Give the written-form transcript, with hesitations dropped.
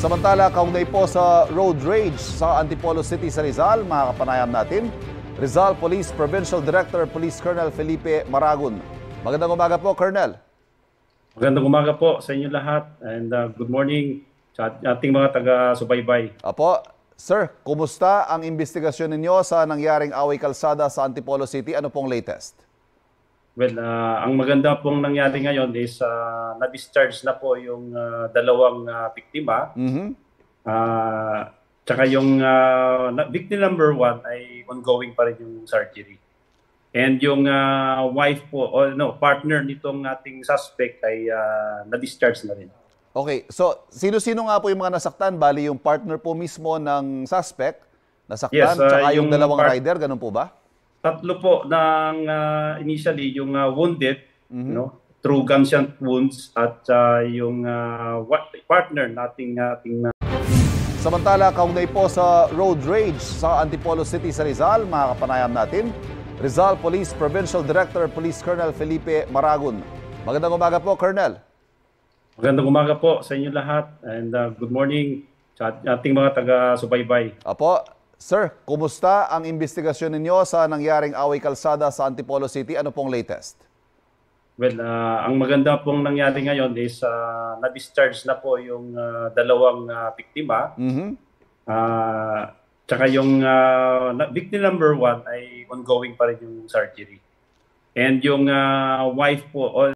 Samantala, kaugnay po sa road rage sa Antipolo City sa Rizal, mga kapanayam natin, Rizal Police Provincial Director Police Colonel Felipe Maragon. Magandang umaga po, Colonel. Magandang umaga po sa inyo lahat and good morning sa ating mga taga-subaybay. Apo, sir, kumusta ang investigasyon ninyo sa nangyaring away kalsada sa Antipolo City? Ano pong latest? Well, ang maganda pong nangyari ngayon is na-discharge na po yung dalawang biktima. Tsaka yung victim number 1 ay ongoing pa rin yung surgery. And yung wife po, partner nitong ating suspect ay na-discharge na rin. Okay, so sino-sino nga po yung mga nasaktan? Bali yung partner po mismo ng suspect, nasaktan, Yes, tsaka yung dalawang rider, ganun po ba? Tatlo po ng initially yung wounded, through gunshot wounds at yung partner nating Samantala, kaugnay po sa road rage sa Antipolo City sa Rizal, mga kapanayam natin, Rizal Police Provincial Director Police Colonel Felipe Maragon. Magandang umaga po, Colonel. Magandang umaga po sa inyo lahat and good morning sa ating mga taga-subaybay. Apo, sir, kumusta ang investigasyon ninyo sa nangyaring away kalsada sa Antipolo City? Ano pong latest? Well, ang maganda pong nangyari ngayon is na-discharge na po yung dalawang biktima. Tsaka yung victim number 1 ay ongoing pa rin yung surgery. And yung wife po,